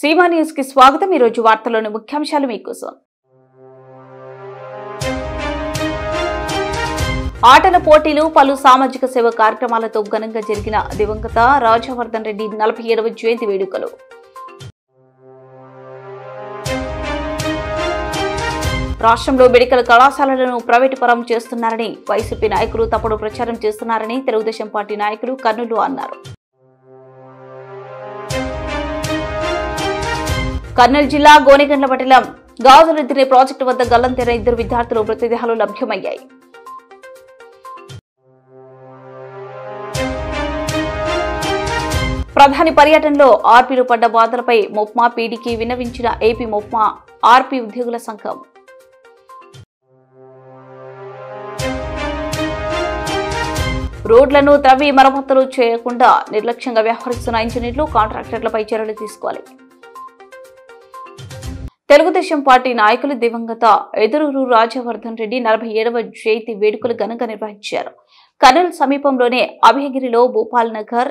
Seema news కి స్వాగతం। ఈ రోజు వార్తల్లోని ముఖ్యాంశాలు మీకోసం। ఆటల పోటీలు, పలు సామాజిక సేవ కార్యక్రమాలతో ఘనంగా జరిగిన దివంగత రాజవర్ధన్ రెడ్డి 47వ జయంతి వేడుకలు। రాష్ట్రంలో మెడికల్ కళాశాలలను ప్రైవేటు పరం చేస్తున్నారని వైసీపీ నాయకులు తప్పుడు ప్రచారం చేస్తున్నారని తెలుగుదేశం పార్టీ నాయకులు కర్నూలు అన్నారు। కర్నూలు జిల్లా గోనెగండ్ల మండలం గాజులదిన్నె ప్రాజెక్టు వద్ద గల్లంతైన 2 విద్యార్థుల మృతదేహాలు లభ్యమయ్యాయి। ప్రధాని పర్యటనలో ఆర్పీలు పడ్డ బాధలపై మొప్మా పీడీకి విన్నవించిన ఏపీ మొప్మా ఆర్పీ ఉద్యోగుల సంఘం। రోడ్లను త్రవ్వి మరమ్మతులు చేయకుండా నిర్లక్ష్యంగా వ్యవహరిస్తున్న ఇంజనీర్లు, కాంట్రాక్టర్లపై చర్యలు తీసుకోవాలి। తెలుగుదేశం పార్టీ నాయకులు దివంగత ఎదురూరు రాజవర్ధన్ రెడ్డి 47వ జయంతి వేడుకలు ఘనంగా నిర్వహించారు। కర్నూలు సమీపంలోనే అభయగిరిలో భూపాల్ నగర్,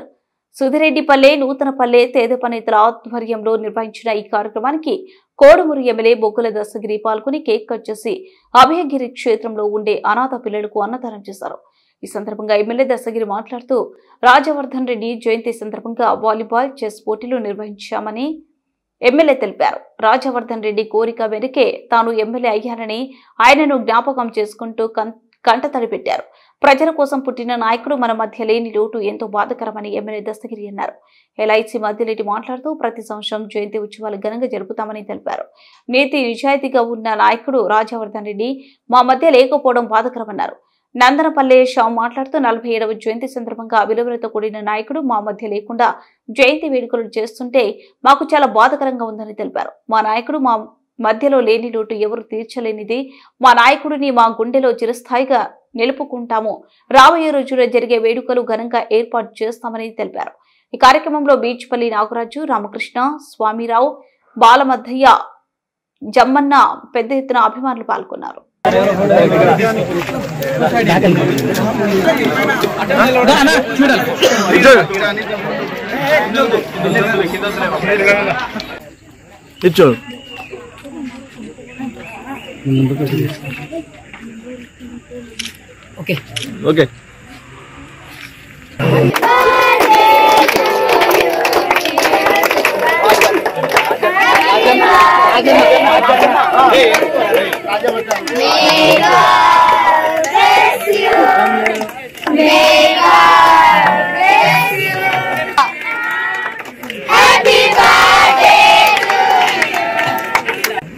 సుధిరెడ్డిపల్లె, నూతనపల్లె తేదపనేతల ఆధ్వర్యంలో నిర్వహించిన ఈ కార్యక్రమానికి కోడుమూరు ఎమ్మెల్యే బొగ్గుల దస్తగిరి పాల్గొని కేక్ కట్ చేసి అభయగిరి క్షేత్రంలో ఉండే అనాథ పిల్లలకు అన్నదానం చేశారు। ఈ సందర్భంగా ఎమ్మెల్యే దస్తగిరి మాట్లాడుతూ రాజవర్ధన్ రెడ్డి జయంతి సందర్భంగా వాలీబాల్, చెస్ పోటీలు నిర్వహించామని ఎమ్మెల్యే తెలిపారు। రాజవర్ధన్ రెడ్డి కోరిక మేరకే తాను ఎమ్మెల్యే అయ్యానని ఆయనను జ్ఞాపకం చేసుకుంటూ కంటతడి పెట్టారు। ప్రజల కోసం పుట్టిన నాయకుడు మన మధ్య లేని లోటు ఎంతో బాధకరమని ఎమ్మెల్యే దస్తగిరి అన్నారు। ఎల్ఐసి మధ్యరెడ్డి మాట్లాడుతూ ప్రతి సంవత్సరం జయంతి ఉత్సవాలు ఘనంగా జరుపుతామని తెలిపారు। నీతి నిజాయితీగా ఉన్న నాయకుడు రాజవర్ధన్ రెడ్డి మా మధ్య లేకపోవడం బాధకరమన్నారు। నందనపల్లె షాం మాట్లాడుతూ 47వ జయంతి సందర్భంగా విలువలతో కూడిన నాయకుడు మా మధ్య లేకుండా జయంతి వేడుకలు చేస్తుంటే మాకు చాలా బాధకరంగా ఉందని తెలిపారు। మా నాయకుడు మా మధ్యలో లేని లోటు ఎవరు తీర్చలేనిది। మా నాయకుడిని మా గుండెలో చిరస్థాయిగా నిలుపుకుంటాము। రాబోయే రోజుల్లో జరిగే వేడుకలు ఘనంగా ఏర్పాటు చేస్తామని తెలిపారు। ఈ కార్యక్రమంలో బీచ్పల్లి నాగరాజు, రామకృష్ణ, స్వామిరావు, బాలమద్దయ్య, జమ్మన్న పెద్ద ఎత్తున అభిమానులు పాల్గొన్నారు। ఓకే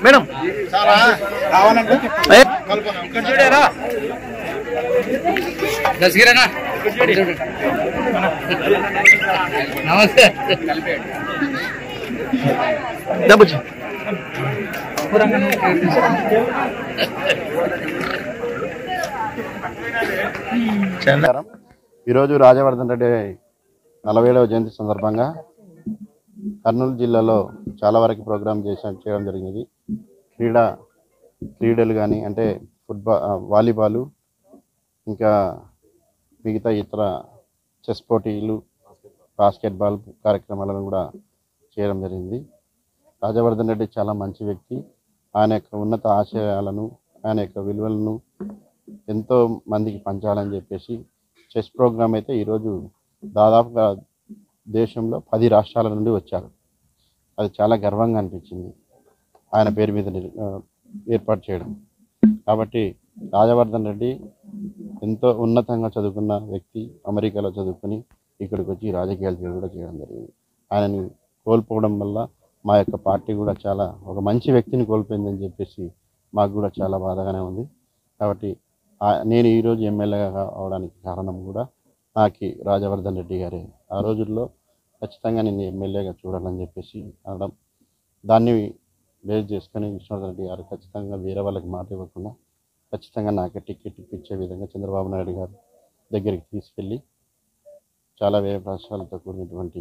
మేడం చూడారా దసగిరనా నమస్తే ఈరోజు రాజవర్ధన్ రెడ్డి 47వ జయంతి సందర్భంగా కర్నూలు జిల్లాలో చాలా వరకు ప్రోగ్రాం చేయడం జరిగింది। క్రీడలు కానీ అంటే వాలీబాలు, ఇంకా మిగతా ఇతర చెస్ పోటీలు, బాస్కెట్బాల్ కార్యక్రమాలను కూడా చేయడం జరిగింది। రాజవర్ధన్ రెడ్డి చాలా మంచి వ్యక్తి। ఆయన యొక్క ఉన్నత ఆశయాలను, ఆయన యొక్క విలువలను ఎంతో మందికి పంచాలని చెప్పేసి చెస్ ప్రోగ్రాం అయితే ఈరోజు దాదాపుగా దేశంలో 10 రాష్ట్రాల నుండి వచ్చారు। అది చాలా గర్వంగా అనిపించింది ఆయన పేరు మీద ఏర్పాటు చేయడం। కాబట్టి రాజవర్ధన్ రెడ్డి ఎంతో ఉన్నతంగా చదువుకున్న వ్యక్తి, అమెరికాలో చదువుకొని ఇక్కడికి వచ్చి రాజకీయాలు కూడా చేయడం జరిగింది। ఆయనని కోల్పోవడం వల్ల మా యొక్క పార్టీ కూడా చాలా ఒక మంచి వ్యక్తిని కోల్పోయిందని చెప్పేసి మాకు కూడా చాలా బాధగానే ఉంది। కాబట్టి నేను ఈరోజు ఎమ్మెల్యేగా అవడానికి కారణం కూడా నాకు రాజవర్ధన్ రెడ్డి గారే। ఆ రోజుల్లో ఖచ్చితంగా నేను ఎమ్మెల్యేగా చూడాలని చెప్పేసి అనడం, దాన్ని బేస్ చేసుకొని విష్ణువర్ధన్ రెడ్డి గారు ఖచ్చితంగా వేరే వాళ్ళకి మాట ఇవ్వకుండా ఖచ్చితంగా నాకే టికెట్ ఇప్పించే విధంగా చంద్రబాబు నాయుడు గారు దగ్గరికి తీసుకెళ్ళి చాలా వేరే రాష్ట్రాలతో కూడినటువంటి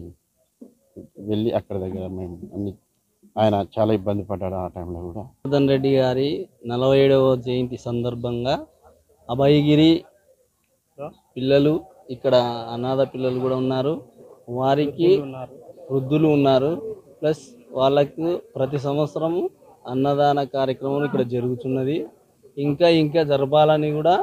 వెళ్ళి అక్కడ దగ్గర మేము అన్ని ఆయన చాలా ఇబ్బంది పడ్డాడు ఆ టైంలో కూడా। రాజవర్ధన్ రెడ్డి గారి 47వ జయంతి సందర్భంగా అభయగిరి పిల్లలు, ఇక్కడ అనాథ పిల్లలు కూడా ఉన్నారు, వారికి వృద్ధులు ఉన్నారు, ప్లస్ వాళ్ళకు ప్రతి సంవత్సరము అన్నదాన కార్యక్రమం ఇక్కడ జరుగుతున్నది. ఇంకా ఇంకా జరపాలని కూడా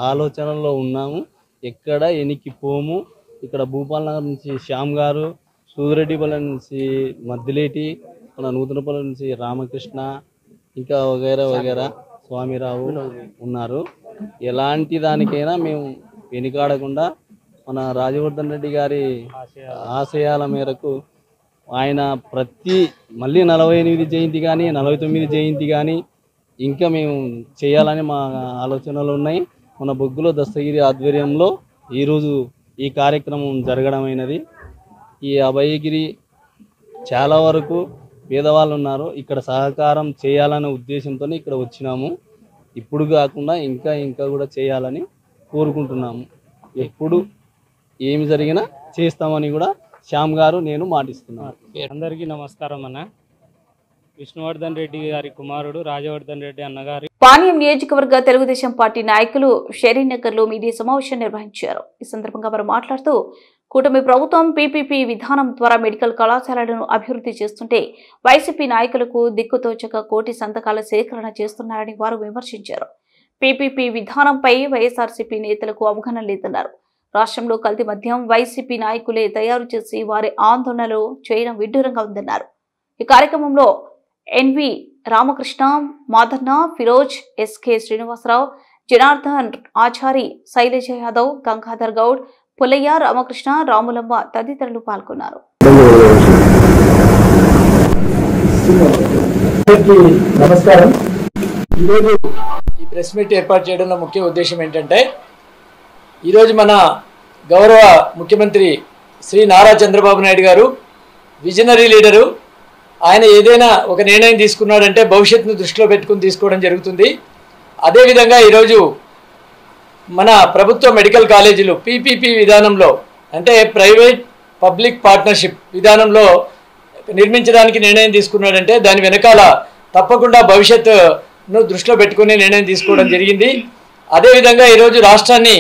ఆలోచనలో ఉన్నాము. ఎక్కడ ఎనికి పోము. ఇక్కడ భూపాల్ నగర్ నుంచి శ్యామ్ గారు, సూదిరెడ్డిపల్లి నుంచి మద్దిలేటి, మన నూతనపల్లి నుంచి రామకృష్ణ, ఇంకా వగైరా వగైరా స్వామిరావు ఉన్నారు. ఎలాంటి దానికైనా మేము వెనుకాడకుండా మన రాజవర్ధన్ రెడ్డి గారి ఆశయాల మేరకు ఆయన మళ్ళీ 48 జయంతి కానీ 49 జయంతి కానీ ఇంకా మేము చేయాలని మా ఆలోచనలు ఉన్నాయి. మన బొగ్గులో దస్తగిరి ఆధ్వర్యంలో ఈరోజు ఈ కార్యక్రమం జరగడమైనది. ఈ అభయగిరి చాలా వరకు పేదవాళ్ళు ఉన్నారు. ఇక్కడ సహకారం చేయాలనే ఉద్దేశంతో ఇక్కడ వచ్చినాము. ఇప్పుడు కాకుండా ఇంకా ఇంకా కూడా చేయాలని కోరుకుంటున్నాము. ఎప్పుడు ఏమి జరిగినా చేస్తామని కూడా శ్యామ్ గారు నేను మాటిస్తున్నాను. అందరికీ నమస్కారం అన్న. విష్ణువర్ధన్ రెడ్డి గారి కుమారుడు రాజవర్ధన్ రెడ్డి అన్నగారి పాణ్యం నియోజకవర్గ తెలుగుదేశం పార్టీ నాయకులు షరీనగర్ లో మీడియా సమావేశం నిర్వహించారు. ఈ సందర్భంగా వారు మాట్లాడుతూ కూటమి ప్రభుత్వం పీపీపీ విధానం ద్వారా మెడికల్ కళాశాలలను అభివృద్ధి చేస్తుంటే వైసీపీ నాయకులకు దిక్కుతోచక కోటి సంతకాల సేకరణ చేస్తున్నారని వారు విమర్శించారు. పీపీపీ విధానంపై వైఎస్ఆర్సీపీ నేతలకు అవగాహన లేదన్నారు. రాష్ట్రంలో కల్తీ మద్యం వైసీపీ నాయకులే తయారు చేసి వారి ఆందోళనలు చేయడం విడ్డూరంగా ఉందన్నారు. ఈ కార్యక్రమంలో ఎన్వి రామకృష్ణ, మాదన్న, ఫిరోజ్, ఎస్కే శ్రీనివాసరావు, జనార్దన్ ఆచారి, శైలజ యాదవ్, గంగాధర్ గౌడ్, పుల్లయ్య, రామకృష్ణ, రాములమ్మ తదితరులు పాల్గొన్నారు. నమస్కారం. ఈరోజు ఈ ప్రెస్ మీట్ ఏర్పాటు చేయడంలో ముఖ్య ఉద్దేశం ఏంటంటే, ఈరోజు మన గౌరవ ముఖ్యమంత్రి శ్రీ నారా చంద్రబాబు నాయుడు గారు విజనరీ లీడరు. ఆయన ఏదైనా ఒక నిర్ణయం తీసుకున్నాడంటే భవిష్యత్తును దృష్టిలో పెట్టుకుని తీసుకోవడం జరుగుతుంది. అదేవిధంగా ఈరోజు మన ప్రభుత్వ మెడికల్ కాలేజీలు పీపీపీ విధానంలో, అంటే ప్రైవేట్ పబ్లిక్ పార్ట్నర్షిప్ విధానంలో నిర్మించడానికి నిర్ణయం తీసుకున్నాడంటే దాని వెనకాల తప్పకుండా భవిష్యత్తును దృష్టిలో పెట్టుకుని నిర్ణయం తీసుకోవడం జరిగింది. అదేవిధంగా ఈరోజు రాష్ట్రాన్ని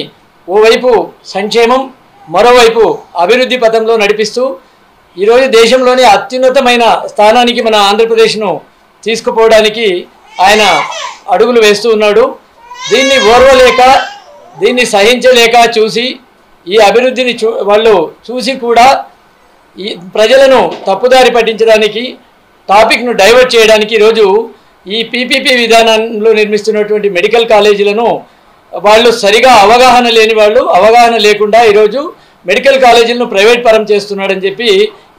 ఓవైపు సంక్షేమం, మరోవైపు అభివృద్ధి పథంలో నడిపిస్తూ ఈరోజు దేశంలోని అత్యున్నతమైన స్థానానికి మన ఆంధ్రప్రదేశ్ను తీసుకుపోవడానికి ఆయన అడుగులు వేస్తూ ఉన్నాడు. దీన్ని ఓర్వలేక, దీన్ని సహించలేక చూసి ఈ అభివృద్ధిని వాళ్ళు చూసి కూడా ఈ ప్రజలను తప్పుదారి పట్టించడానికి, టాపిక్ను డైవర్ట్ చేయడానికి ఈరోజు ఈ పీపీపీ విధానంలో నిర్మిస్తున్నటువంటి మెడికల్ కాలేజీలను వాళ్ళు సరిగా అవగాహన లేని వాళ్ళు, అవగాహన లేకుండా ఈరోజు మెడికల్ కాలేజీలను ప్రైవేట్ పరం చేస్తున్నాడని చెప్పి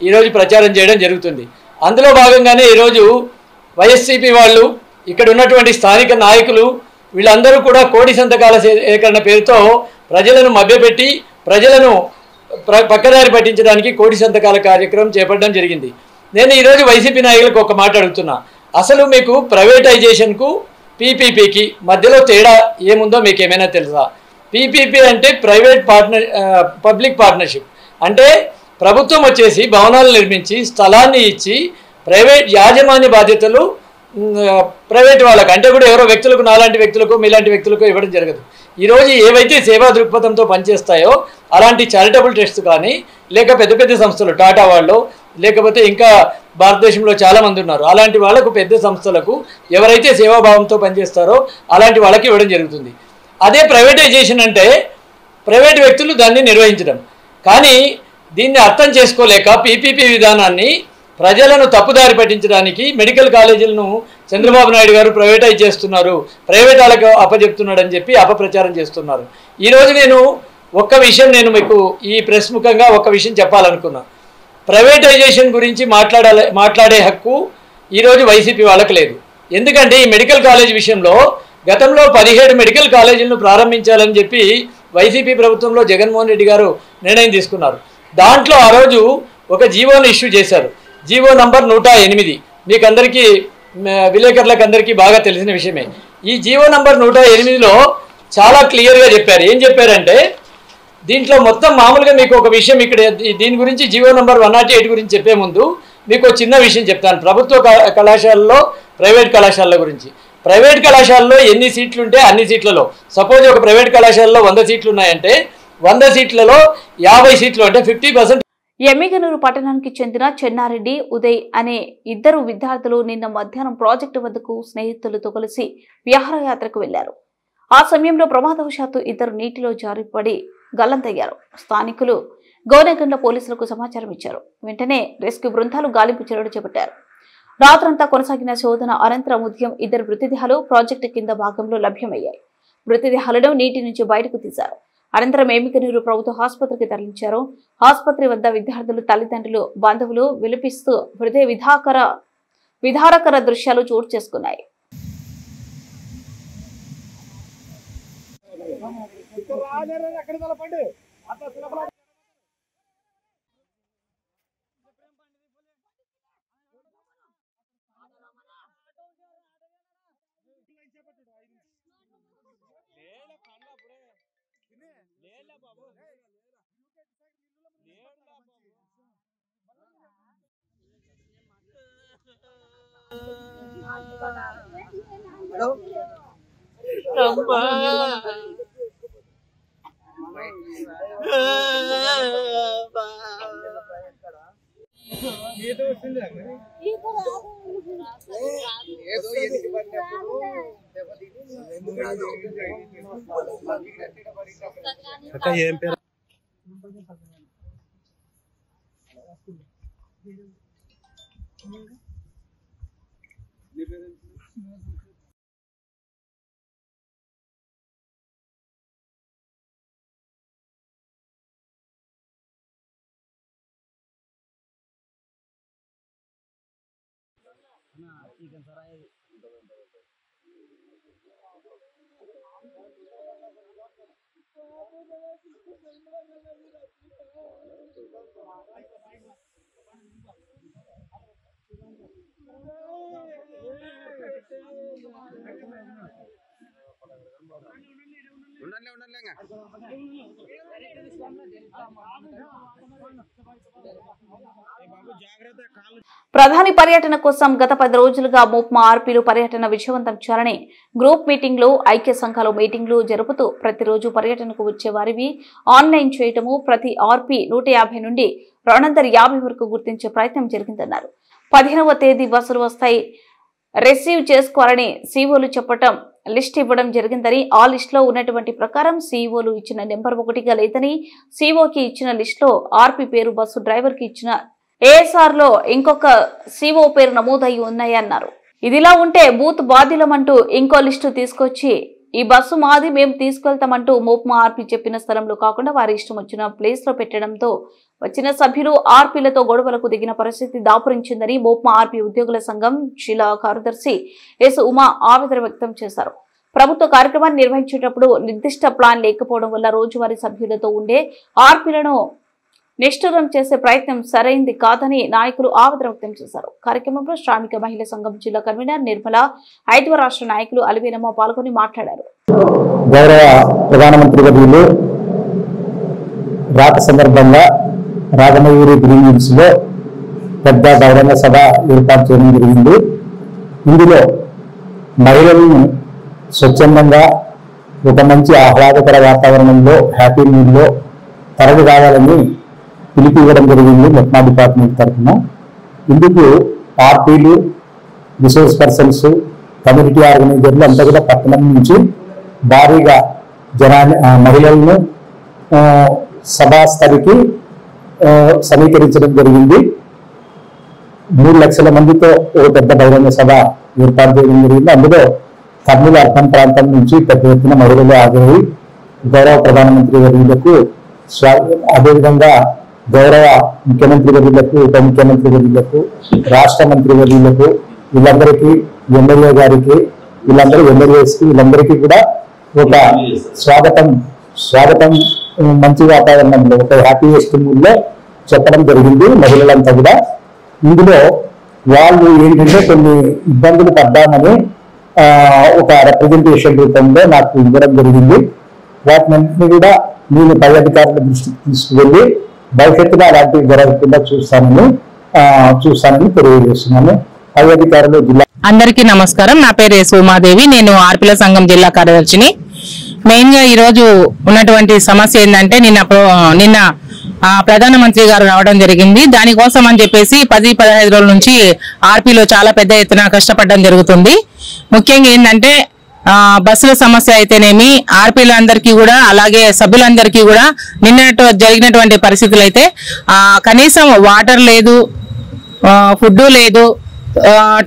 ఈరోజు ప్రచారం చేయడం జరుగుతుంది. అందులో భాగంగానే ఈరోజు వైఎస్సీపీ వాళ్ళు, ఇక్కడ ఉన్నటువంటి స్థానిక నాయకులు వీళ్ళందరూ కూడా కోటి సంతకాల సేకరణ పేరుతో ప్రజలను మభ్యపెట్టి ప్రజలను పక్కదారి పట్టించడానికి కోటి సంతకాల కార్యక్రమం చేపట్టడం జరిగింది. నేను ఈరోజు వైసీపీ నాయకులకు ఒక మాట అడుగుతున్నా. అసలు మీకు ప్రైవేటైజేషన్కు పీపీపీకి మధ్యలో తేడా ఏముందో మీకు ఏమైనా తెలుసా? పీపీపీ అంటే ప్రైవేట్ పబ్లిక్ పార్ట్నర్షిప్. అంటే ప్రభుత్వం వచ్చేసి భవనాలు నిర్మించి స్థలాన్ని ఇచ్చి ప్రైవేట్ యాజమాన్య బాధ్యతలు ప్రైవేట్ వాళ్ళకి, అంటే కూడా ఎవరో వ్యక్తులకు, నాలాంటి వ్యక్తులకు, మీలాంటి వ్యక్తులకు ఇవ్వడం జరగదు. ఈరోజు ఏవైతే సేవా దృక్పథంతో పనిచేస్తాయో అలాంటి చారిటబుల్ ట్రస్ట్ కానీ, లేక పెద్ద పెద్ద సంస్థలు, టాటా వాళ్ళు, లేకపోతే ఇంకా భారతదేశంలో చాలామంది ఉన్నారు, అలాంటి వాళ్ళకు, పెద్ద సంస్థలకు ఎవరైతే సేవాభావంతో పనిచేస్తారో అలాంటి వాళ్ళకి ఇవ్వడం జరుగుతుంది. అదే ప్రైవేటైజేషన్ అంటే ప్రైవేట్ వ్యక్తులు దాన్ని నిర్వహించడం. కానీ దీన్ని అర్థం చేసుకోలేక పీపీపీ విధానాన్ని ప్రజలను తప్పుదారి పట్టించడానికి మెడికల్ కాలేజీలను చంద్రబాబు నాయుడు గారు ప్రైవేటైజ్ చేస్తున్నారు, ప్రైవేట్ వాళ్ళకు అప్పచెప్తున్నాడని చెప్పి అపప్రచారం చేస్తున్నారు. ఈరోజు నేను ఒక్క విషయం, నేను మీకు ఈ ప్రెస్ ముఖంగా ఒక విషయం చెప్పాలనుకున్నా. ప్రైవేటైజేషన్ గురించి మాట్లాడే హక్కు ఈరోజు వైసీపీ వాళ్ళకి లేదు. ఎందుకంటే ఈ మెడికల్ కాలేజ్ విషయంలో గతంలో 17 మెడికల్ కాలేజీలను ప్రారంభించాలని చెప్పి వైసీపీ ప్రభుత్వంలో జగన్మోహన్ రెడ్డి గారు నిర్ణయం తీసుకున్నారు. దాంట్లో ఆ రోజు ఒక జీవోను ఇష్యూ చేశారు. GO number 108. మీకు అందరికీ, విలేకరులకు అందరికీ బాగా తెలిసిన విషయమే. ఈ జీవో నంబర్ 108లో చాలా క్లియర్గా చెప్పారు. ఏం చెప్పారంటే, దీంట్లో మొత్తం మామూలుగా మీకు ఒక విషయం ఇక్కడ దీని గురించి జీవో నంబర్ 108 గురించి చెప్పే ముందు మీకు ఒక చిన్న విషయం చెప్తాను. ప్రభుత్వ కళాశాలలో ప్రైవేట్ కళాశాలల గురించి. ప్రైవేట్ కళాశాలలో ఎన్ని సీట్లు ఉంటే అన్ని సీట్లలో, సపోజ్ ఒక ప్రైవేట్ కళాశాలలో 100 సీట్లు ఉన్నాయంటే 100 సీట్లలో 50 సీట్లు అంటే 50%. ఎమ్మిగనూరు పట్టణానికి చెందిన చెన్నారెడ్డి, ఉదయ్ అనే ఇద్దరు విద్యార్థులు నిన్న మధ్యాహ్నం ప్రాజెక్టు వద్దకు స్నేహితులతో కలిసి విహారయాత్రకు వెళ్లారు. ఆ సమయంలో ప్రమాదవశాత్తు ఇద్దరు నీటిలో జారిపడి గల్లంతయ్యారు. స్థానికులు గోనెగండ్ల పోలీసులకు సమాచారం ఇచ్చారు. వెంటనే రెస్క్యూ బృందాలు గాలింపు చర్యలు చేపట్టారు. రాత్రంతా కొనసాగిన శోధన అనంతరం ఉదయం ఇద్దరు మృతదేహాలు ప్రాజెక్టు కింద భాగంలో లభ్యమయ్యాయి. మృతదేహాలను నీటి నుంచి బయటకు తీశారు. అనంతరం ఎమ్మిగనూరు ప్రభుత్వ ఆసుపత్రికి తరలించారు. ఆసుపత్రి వద్ద విద్యార్థులు, తల్లిదండ్రులు, బంధువులు విలపిస్తూ హృదయ విదారకర దృశ్యాలు చోటు చేసుకున్నాయి. ఏం పేరు? ప్రధాని పర్యటన కోసం గత 10 రోజులుగా మోప్మా ఆర్పీలు పర్యటన విజయవంతం చేయాలని గ్రూప్ మీటింగ్లు, ఐక్య సంఘాలు మీటింగ్లు జరుపుతూ ప్రతిరోజు పర్యటనకు వచ్చే వారివి ఆన్లైన్ చేయటము, ప్రతి ఆర్పీ 150 నుండి 250 వరకు గుర్తించే ప్రయత్నం జరిగిందన్నారు. 15వ తేదీ బస్సులు వస్తాయి, రిసీవ్ చేసుకోవాలని సీఓలు చెప్పటం, లిస్ట్ ఇవ్వడం జరిగిందని, ఆ లిస్ట్ లో ఉన్నటువంటి ప్రకారం సీఓలు ఇచ్చిన నెంబర్ 1గా లేదని, సీఓకి ఇచ్చిన లిస్ట్ లో ఆర్పీ పేరు, బస్సు డ్రైవర్ కి ఇచ్చిన ఏఎస్ఆర్ లో ఇంకొక సీఓ పేరు నమోదై ఉన్నాయన్నారు. ఇదిలా ఉంటే బూత్ బాధ్యులమంటూ ఇంకో లిస్టు తీసుకొచ్చి ఈ బస్సు మాది, మేము తీసుకెళ్తామంటూ మోప్మా ఆర్పీ చెప్పిన స్థలంలో కాకుండా వారి ఇష్టం వచ్చిన ప్లేస్ లో పెట్టడంతో వచ్చిన సభ్యులు ఆర్పీలతో గొడవలకు దిగిన పరిస్థితి దాపురించిందని మోప్మా ఆర్పీ ఉద్యోగుల సంఘం జిల్లా కార్యదర్శి ఎస్ ఉమా ఆవేదన వ్యక్తం చేశారు. ప్రభుత్వ కార్యక్రమాన్ని నిర్వహించేటప్పుడు నిర్దిష్ట ప్లాన్ లేకపోవడం వల్ల రోజువారీ సభ్యులతో ఉండే ఆర్పీలను నిష్ఠూరం చేసే ప్రయత్నం సరైంది కాదని నాయకులు ఆవేదన వ్యక్తం చేశారు. కార్యక్రమంలో శ్రామిక మహిళా సంఘం జిల్లా కన్వీనర్ నిర్మల, 5వ రాష్ట్ర నాయకులు అలివేలమ్మ పాల్గొని మాట్లాడారు. గౌరవ ప్రధానమంత్రి వర్యులు రాక సందర్భంగా రాజమయూరి గ్రీన్ హిల్స్ లో పెద్ద బహిరంగ సభ ఏర్పాటు చేయడం జరిగింది. ఇందులో మహిళలను స్వచ్ఛందంగా ఒక మంచి ఆహ్లాదకర వాతావరణంలో, హ్యాపీ మూడ్ లో తరలి రావాలని పిలుపు ఇవ్వడం జరిగింది మెట్నా డిపార్ట్మెంట్ తరఫున. ఇందుకు ఆర్పీలు, రిసోర్స్ పర్సన్స్, కమ్యూనిటీ ఆర్గనైజర్లు అంతా కూడా పట్టణం నుంచి భారీగా మహిళలను సభాస్థలికి సమీకరించడం జరిగింది. 3 లక్షల మందితో ఒక పెద్ద బహిరంగ సభ ఏర్పాటు చేయడం జరిగింది. అందులో కర్నూలు అర్బన్ ప్రాంతం నుంచి పెద్ద ఎత్తున మహిళలు హాజరై గౌరవ ప్రధానమంత్రి వర్యులకు, అదేవిధంగా గౌరవ ముఖ్యమంత్రి వర్యులకు, ఉప ముఖ్యమంత్రి వర్యులకు, రాష్ట్ర మంత్రి వర్యులకు, వీళ్ళందరికీ, ఎమ్మెల్యే గారికి, వీళ్ళందరూ ఎమ్మెల్యేస్కి, వీళ్ళందరికీ కూడా ఒక స్వాగతం మంచి వాతావరణంలో, ఒక హ్యాపీయెస్ట్ మూడ్ లో చెప్పడం జరిగింది. మహిళలంతా కూడా ఇందులో వాళ్ళు ఏంటంటే కొన్ని ఇబ్బందులు పడ్డామని ఒక రిప్రజెంటేషన్ రూపంలో నాకు ఇవ్వడం జరిగింది. వాటిని కూడా నేను పై అధికారుల దృష్టికి తీసుకువెళ్ళి భవిష్యత్తులో అలాంటివి జరగకుండా చూస్తానని తెలియజేస్తున్నాను. పై అధికారులు జిల్లా అందరికీ నమస్కారం. నా పేరు ఎస్ ఉమాదేవి. నేను ఆర్పీల సంఘం జిల్లా కార్యదర్శిని. మెయిన్ గా ఈ రోజు ఉన్నటువంటి సమస్య ఏంటంటే నిన్న ప్రధానమంత్రి గారు రావడం జరిగింది. దానికోసం అని చెప్పేసి 10-15 రోజుల నుంచి ఆర్పీలో చాలా పెద్ద ఎత్తున కష్టపడడం జరుగుతుంది. ముఖ్యంగా ఏంటంటే బస్సుల సమస్య అయితేనేమి, ఆర్పీలందరికీ కూడా అలాగే సభ్యులందరికీ కూడా జరిగినటువంటి పరిస్థితులు అయితే కనీసం వాటర్ లేదు, ఫుడ్ లేదు.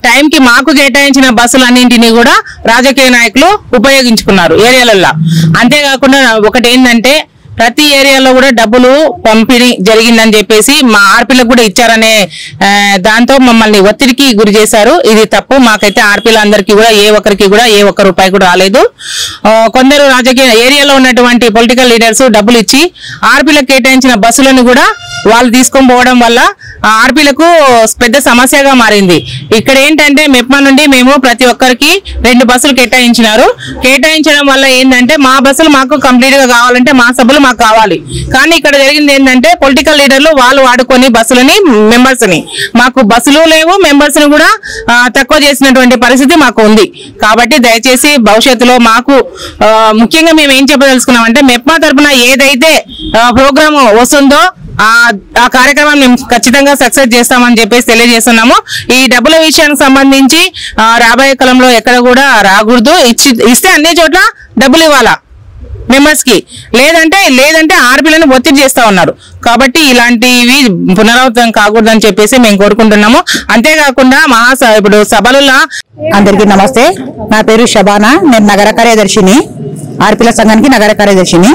టైంకి మాకు కేటాయించిన బస్సులన్నింటినీ కూడా రాజకీయ నాయకులు ఉపయోగించుకున్నారు ఏరియాలలో. అంతేకాకుండా ఒకటి ఏంటంటే ప్రతి ఏరియాలో కూడా డబ్బులు పంపిణీ జరిగిందని చెప్పేసి మా ఆర్పీలకు కూడా ఇచ్చారనే దాంతో మమ్మల్ని ఒత్తిడికి గురి చేశారు. ఇది తప్పు. మాకైతే ఆర్పీలందరికీ కూడా ఏ ఒక్క రూపాయి కూడా రాలేదు. కొందరు రాజకీయ ఏరియాలో ఉన్నటువంటి పొలిటికల్ లీడర్స్ డబ్బులు ఇచ్చి ఆర్పీలకు కేటాయించిన బస్సులను కూడా వాళ్ళు తీసుకొని పోవడం వల్ల ఆర్పీలకు పెద్ద సమస్యగా మారింది. ఇక్కడ ఏంటంటే మెప్మా నుండి మేము ప్రతి ఒక్కరికి 2 బస్సులు కేటాయించినారు. కేటాయించడం వల్ల ఏంటంటే మా బస్సులు మాకు కంప్లీట్ గా కావాలంటే మా సభ్యులు మాకు కావాలి. కానీ ఇక్కడ జరిగింది ఏంటంటే పొలిటికల్ లీడర్లు వాళ్ళు వాడుకొని బస్సులని, మెంబర్స్ ని, మాకు బస్సులు లేవు, మెంబర్స్ ని కూడా తక్కువ చేసినటువంటి పరిస్థితి మాకు ఉంది. కాబట్టి దయచేసి భవిష్యత్తులో మాకు ముఖ్యంగా మేము ఏం చెప్పదలుచుకున్నామంటే మెప్మా తరఫున ఏదైతే ప్రోగ్రామ్ వస్తుందో ఆ కార్యక్రమాన్ని మేము ఖచ్చితంగా సక్సెస్ చేస్తామని చెప్పేసి తెలియజేస్తున్నాము. ఈ డబ్బుల విషయానికి సంబంధించి రాబోయే కాలంలో ఎక్కడ కూడా రాకూడదు. ఇస్తే అన్ని చోట్ల డబ్బులు ఇవ్వాలా మెంబర్స్ కి, లేదంటే ఆర్పీలను ఒత్తిడి చేస్తా ఉన్నారు. కాబట్టి ఇలాంటివి పునరావృతం కాకూడదని చెప్పేసి మేము కోరుకుంటున్నాము. అంతేకాకుండా ఇప్పుడు సభలలో అందరికీ నమస్తే. నా పేరు శబానా. నేను నగర కార్యదర్శిని, ఆర్పీల సంఘానికి నగర కార్యదర్శిని.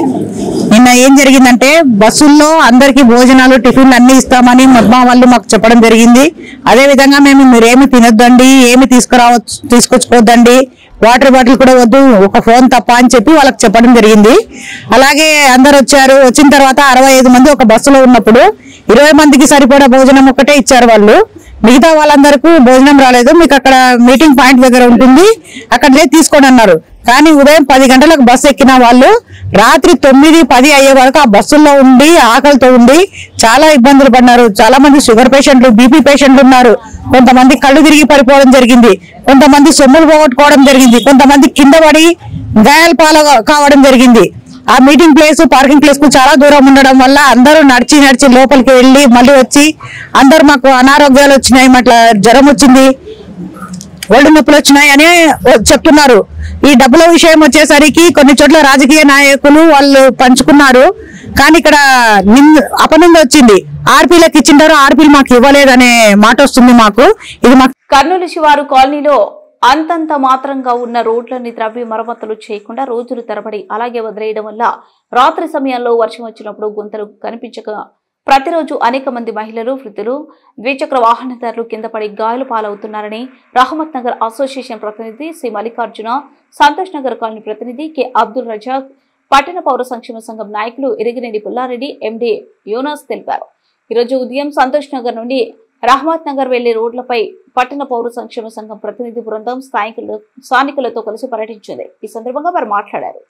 నిన్న ఏం జరిగిందంటే బస్సుల్లో అందరికి భోజనాలు, టిఫిన్లు అన్ని ఇస్తామని మెప్మా వాళ్ళు మాకు చెప్పడం జరిగింది. అదే విధంగా మీరేమి తినొద్దండి, ఏమి తీసుకొచ్చుకోవద్దండి, వాటర్ బాటిల్ కూడా వద్దు, ఒక ఫోన్ తప్ప అని చెప్పి వాళ్ళకి చెప్పడం జరిగింది. అలాగే అందరు వచ్చారు. వచ్చిన తర్వాత 65 మంది ఒక బస్సులో ఉన్నప్పుడు 20 మందికి సరిపడా భోజనం ఒకటే ఇచ్చారు వాళ్ళు. మిగతా వాళ్ళందరికీ భోజనం రాలేదు. మీకు అక్కడ మీటింగ్ పాయింట్ దగ్గర ఉంటుంది, అక్కడ తీసుకోండి అన్నారు. కానీ ఉదయం 10 గంటలకు బస్సు ఎక్కిన వాళ్ళు రాత్రి 9-10 అయ్యే వరకు ఆ బస్సుల్లో ఉండి ఆకలితో ఉండి చాలా ఇబ్బందులు పడినారు. చాలా మంది షుగర్ పేషెంట్లు, బీపీ పేషెంట్లు ఉన్నారు. కొంతమంది కళ్ళు తిరిగి పడిపోవడం జరిగింది, కొంతమంది సొమ్ములు పోగొట్టుకోవడం జరిగింది, కొంతమంది కింద పడి గాయాల పాలు కావడం జరిగింది. ఆ మీటింగ్ ప్లేస్, పార్కింగ్ ప్లేస్ కు చాలా దూరం ఉండడం వల్ల అందరూ నడిచి లోపలికి వెళ్ళి మళ్ళీ వచ్చి అందరూ మాకు అనారోగ్యాలు వచ్చినాయి, అట్లా జ్వరం వచ్చింది, ఒళ్ళు నొప్పులు వచ్చినాయి అని చెప్తున్నారు. ఈ డబ్బుల విషయం వచ్చేసరికి కొన్ని చోట్ల రాజకీయ నాయకులు వాళ్ళు పంచుకున్నారు. కానీ ఇక్కడ అపనింద వచ్చింది, ఆర్పీలకు ఇచ్చింటారు, ఆర్పీలు మాకు ఇవ్వలేదనే మాట వస్తుంది మాకు. ఇది మాకు కర్నూలు శివారు కాలనీలో అంతంత మాత్రంగా ఉన్న రోడ్లన్నీ త్రవ్వి మరమ్మతులు చేయకుండా రోజులు తరబడి అలాగే వదిలేయడం వల్ల రాత్రి సమయంలో వర్షం వచ్చినప్పుడు గుంతలు కనిపించక ప్రతిరోజు అనేక మంది మహిళలు, వృద్ధులు, ద్విచక్ర వాహనదారులు కింద పడి గాయాలు పాలవుతున్నారని రహమత్ నగర్ అసోసియేషన్ ప్రతినిధి సి మల్లికార్జున, సంతోష్ నగర్ కాలనీ ప్రతినిధి కె అబ్దుల్ రజాక్, పట్టణ పౌర సంక్షేమ సంఘం నాయకులు ఇరిగిరెడ్డి పుల్లారెడ్డి, ఎండి యోనాస్ తెలిపారు. ఈరోజు ఉదయం సంతోష్ నగర్ నుండి రహమత్ నగర్ వెళ్లే రోడ్లపై పట్టణ పౌర సంక్షేమ సంఘం ప్రతినిధి బృందం స్థానికులతో కలిసి పర్యటించింది. ఈ సందర్భంగా వారు మాట్లాడారు.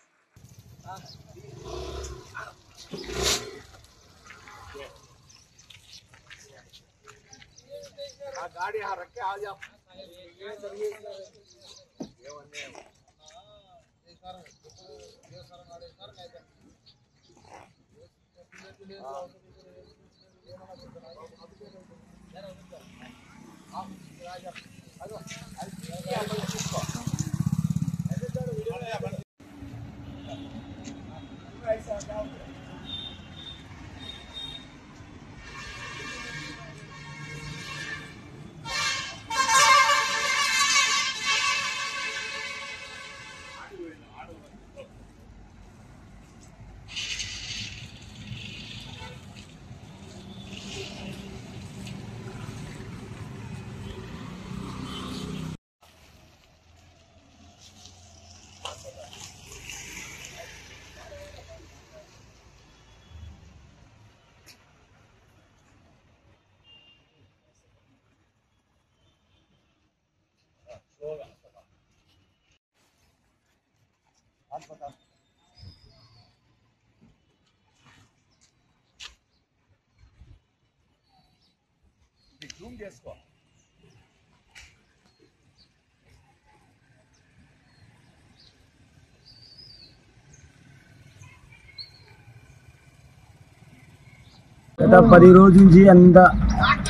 గత 10 రోజుల నుంచి అంతా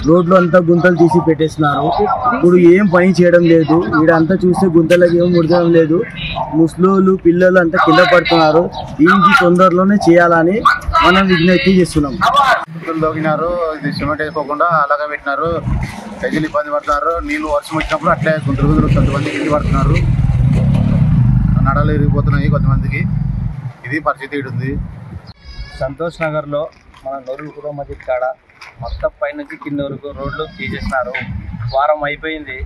రోడ్లు అంతా గుంతలు తీసి పెట్టేస్తున్నారు. ఇప్పుడు ఏం పని చేయడం లేదు. ఈడంతా చూస్తే గుంతలకి ఏం ముడచడం లేదు. ముసలోళ్ళు పిల్లలు అంతా కింద పడుతున్నారు. దీనికి తొందరలోనే చేయాలని మనం విజ్ఞప్తి చేస్తున్నాం. తోగినారు, ఇది సిమెంట్ వేసుకోకుండా అలాగే పెట్టినారు. ప్రజలు ఇబ్బంది పడుతున్నారు. నీళ్ళు వర్షం వచ్చినప్పుడు అట్లే గుంతలు కొంతమందికి ఇంటి పడుతున్నారు. నడలు ఇరిగిపోతున్నాయి కొంతమందికి. ఇది పరిస్థితి ఉంది. సంతోష్ నగర్లో మన నొరుకుల మధ్య కాడ మొత్తం పైనుంచి కింద వరకు రోడ్లు తీసేసినారు. వారం అయిపోయింది,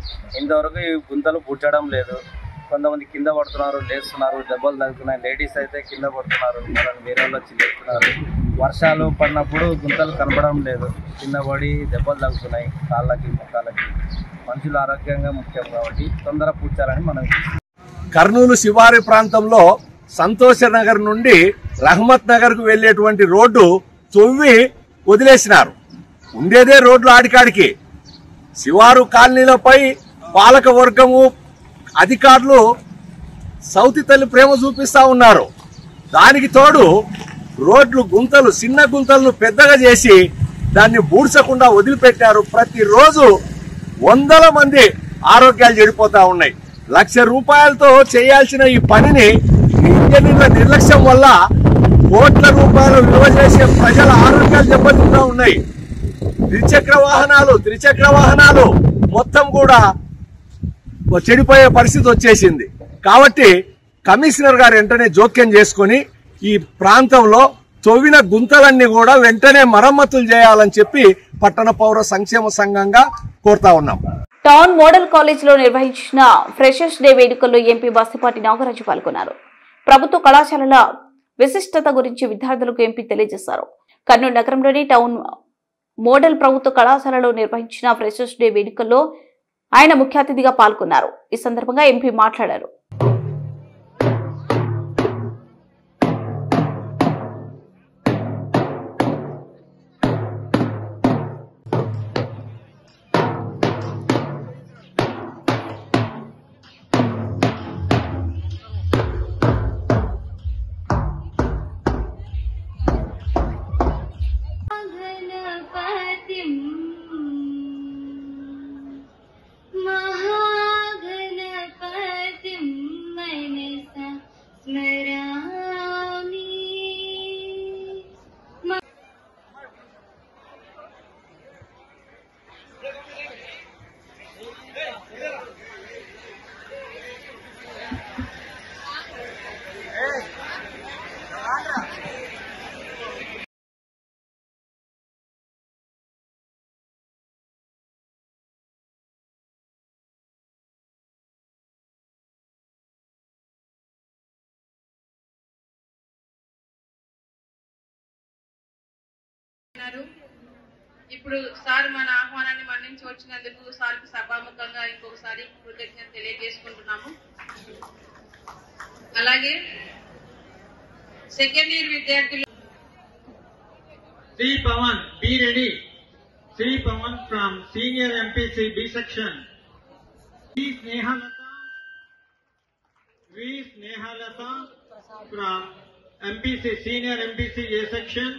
ఇంతవరకు ఈ గుంతలు పుట్టడం లేదు. కొంతమంది కింద పడుతున్నారు, లేస్తున్నారు, దెబ్బలు తగ్గుతున్నాయి. లేడీస్ అయితే కింద పడుతున్నారు, వాళ్ళని వేరే వాళ్ళు వచ్చి లేస్తున్నారు. వర్షాలు పడినప్పుడు గుంతలు కనపడడం లేదు, కింద పడి దెబ్బలు తగ్గుతున్నాయి కాళ్ళకి ముఖాలకి. మనుషులు ఆరోగ్యంగా ముఖ్యం కాబట్టి తొందర పూడ్చాలని మనం. కర్నూలు శివారి ప్రాంతంలో సంతోష నగర్ నుండి రహమత్ నగర్ కు వెళ్లేటువంటి రోడ్డు తొవ్వి వదిలేసినారు. ఉండేదే రోడ్లు ఆడికాడికి. శివారు కాలనీలపై పాలక వర్గము అధికారులు సౌతి తల్లి ప్రేమ చూపిస్తా ఉన్నారు. దానికి తోడు రోడ్లు గుంతలు, చిన్న గుంతలను పెద్దగా చేసి దాన్ని బూడ్చకుండా వదిలిపెట్టారు. ప్రతిరోజు వందల మంది ఆరోగ్యాలు చెడిపోతా ఉన్నాయి. 1,00,000 రూపాయలతో చేయాల్సిన ఈ పనిని ఇంజనీర్ల నిర్లక్ష్యం వల్ల కోట్ల రూపాయలు విలువ చేసే ప్రజల ఆరోగ్యాలు దెబ్బతింటూ ఉన్నాయి. త్రిచక్ర వాహనాలు మొత్తం కూడా చెడిపోయే పరిస్థితి వచ్చేసింది. కాబట్టి కమిషనర్ గారు వెంటనే జోక్యం చేసుకుని ఈ ప్రాంతంలో తొవ్విన గుంతలన్నీ కూడా వెంటనే మరమ్మతులు చేయాలని చెప్పి పట్టణ పౌర సంక్షేమ సంఘంగా కోరుతా ఉన్నాం. టౌన్ మోడల్ కాలేజ్ లో నిర్వహించిన ఫ్రెషర్స్ డే వేడుకల్లో ఎంపీ బస్తిపాటి నాగరాజు పాల్గొన్నారు. ప్రభుత్వ కళాశాలల విశిష్టత గురించి విద్యార్థులకు ఎంపీ తెలియజేశారు. కర్నూలు నగరంలోని టౌన్ మోడల్ ప్రభుత్వ కళాశాలలో నిర్వహించిన ఫ్రెషర్స్ డే వేడుకల్లో ఆయన ముఖ్య అతిథిగా పాల్గొన్నారు. ఈ సందర్భంగా ఎంపీ మాట్లాడారు. ఇప్పుడు సార్ మన ఆహ్వానాన్ని మన్నించి వచ్చినందుకు సార్కు సభాముఖంగా ఇంకొకసారి కృతజ్ఞత తెలియజేసుకుంటున్నాము. అలాగే సెకండ్ ఇయర్ విద్యార్థులు Sri Pawan, be ready. Sri Pawan from Senior MPC B section. V Snehalata from MPC Senior MPC A section.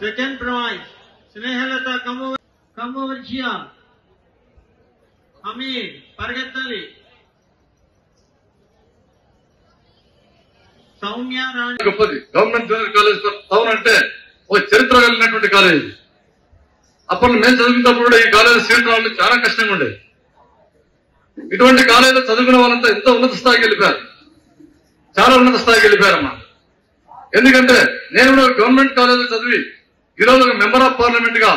Second prize. Snehalata, come over here. Hamid, Pargatali. Soumya Rani. Government Junior College for Town ante ఒక చరిత్ర కలిగినటువంటి college. అప్పుడు మేము చదువుకున్నప్పుడు ఈ college seat రావడం చాలా కష్టంగా ఉండేది. ఇటువంటి కాలేజీలో చదువుకున్న వాళ్ళంతా ఎంతో ఉన్నత స్థాయికి వెళ్ళిపోయారు, చాలా ఉన్నత స్థాయికి వెళ్ళిపోయారమ్మా. ఎందుకంటే నేను కూడా గవర్నమెంట్ కాలేజీలో చదివి ఈరోజు ఒక మెంబర్ ఆఫ్ పార్లమెంట్ గా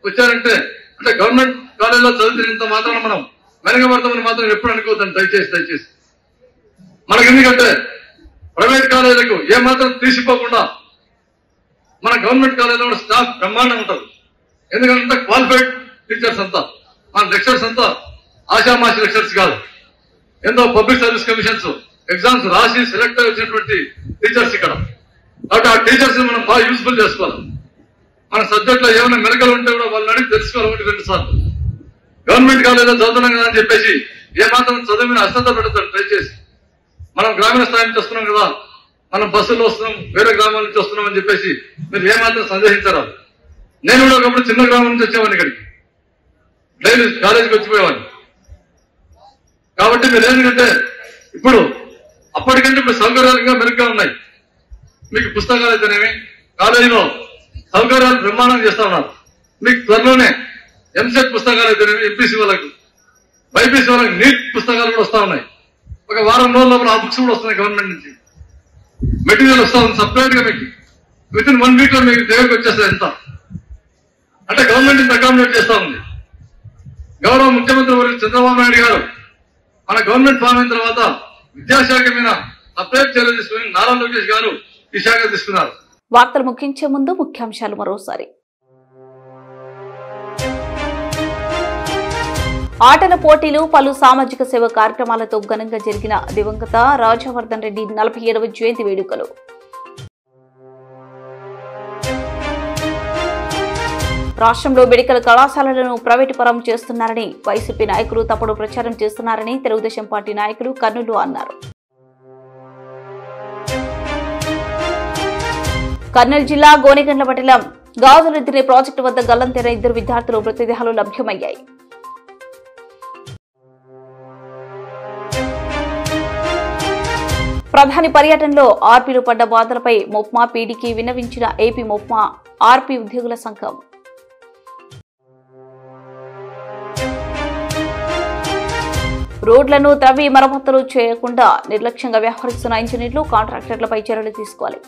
వచ్చారంటే అంటే గవర్నమెంట్ కాలేజీలో చదివినంత మాత్రం మనం వెనకబడతామని మాత్రం ఎప్పుడు అనుకోవద్దండి. దయచేసి మనకి ఎందుకంటే ప్రైవేట్ కాలేజీలకు ఏమాత్రం తీసిపోకుండా మన గవర్నమెంట్ కాలేజీలో కూడా స్టాఫ్ బ్రహ్మాండంగా ఉంటుంది. ఎందుకంటే క్వాలిఫైడ్ టీచర్స్ అంతా, మన లెక్చర్స్ అంతా ఆశామాషి లెక్చర్స్ కాదు, ఎంతో పబ్లిక్ సర్వీస్ కమిషన్స్ ఎగ్జామ్స్ రాసి సెలెక్ట్ అయి వచ్చినటువంటి టీచర్స్ ఇక్కడ. కాబట్టి ఆ టీచర్స్ మనం బాగా యూస్ఫుల్ చేసుకోవాలి. మన సబ్జెక్ట్ లో ఏమైనా మెరకలు ఉంటే కూడా వాళ్ళని అడిగి తెలుసుకోవాలి. 1-2 సార్లు గవర్నమెంట్ కాలేజీలో చదువుతున్నాం కదా అని చెప్పేసి ఏమాత్రం చదువు మీద అశ్రద్ధ పెడతాడు. దయచేసి మనం గ్రామీణ స్థాయి నుంచి వస్తున్నాం కదా, మనం బస్సుల్లో వస్తున్నాం, వేరే గ్రామాల నుంచి వస్తున్నాం అని చెప్పేసి మీరు ఏమాత్రం సందేహించరాదు. నేను కూడా ఒకప్పుడు చిన్న గ్రామం నుంచి వచ్చేవాడిని ఇక్కడికి, డైలీ కాలేజీకి వచ్చిపోయేవాడిని. కాబట్టి మీరు ఏంటంటే ఇప్పుడు అప్పటికంటే ఇప్పుడు సౌకర్యాలు ఇంకా మెరుగ్గా ఉన్నాయి. మీకు పుస్తకాలు అయితేనేమి, కాలేజీలో సౌకర్యాలు బ్రహ్మాండంగా చేస్తా ఉన్నారు. మీకు త్వరలోనే ఎంసెట్ పుస్తకాలు అయితేనేమి, ఎంపీసీ వాళ్ళకు, బైపీసీ వాళ్ళకి నీట్ పుస్తకాలు కూడా వస్తా ఉన్నాయి. ఒక వారం రోజుల లోపల ఆ బుక్స్ కూడా వస్తున్నాయి గవర్నమెంట్ నుంచి. మెటీరియల్ వస్తా ఉంది సపరేట్ గా. మీకు విత్ ఇన్ 1 వీక్ లో మీకు దగ్గరికి వచ్చేస్తుంది. ఎంత అంటే గవర్నమెంట్ ఇంత అకామిడేట్ చేస్తా ఉంది. గౌరవ ముఖ్యమంత్రి వర్యులు చంద్రబాబు నాయుడు గారు మన గవర్నమెంట్ ఫామ్ అయిన తర్వాత విద్యాశాఖ మీద సపరేట్ చర్యలు తీసుకుని నారా లోకేష్ గారు ఈ శాఖ తీసుకున్నారు. వార్తలు ముగించే ముందు ముఖ్యాంశాలు మరోసారి. ఆటల పోటీలు, పలు సామాజిక సేవ కార్యక్రమాలతో ఘనంగా జరిగిన దివంగత రాజవర్ధన్ రెడ్డి 47వ జయంతి వేడుకలు. రాష్ట్రంలో మెడికల్ కళాశాలలను ప్రైవేటు పరం చేస్తున్నారని వైసీపీ నాయకులు తప్పుడు ప్రచారం చేస్తున్నారని తెలుగుదేశం పార్టీ నాయకులు కర్నూలు అన్నారు. కర్నూలు జిల్లా గోనెగండ్ల మండలం గాజులదిన్నె ప్రాజెక్టు వద్ద గల్లంతైన 2 విద్యార్థులు మృతదేహాలు లభ్యమయ్యాయి. ప్రధాని పర్యటనలో ఆర్పీలు పడ్డ బాధలపై మొప్మా పీడీకి విన్నవించిన ఏపీ మొప్మా ఆర్పీ ఉద్యోగుల సంఘం. రోడ్లను త్రవ్వి మరమ్మతులు చేయకుండా నిర్లక్ష్యంగా వ్యవహరిస్తున్న ఇంజనీర్లు, కాంట్రాక్టర్లపై చర్యలు తీసుకోవాలి.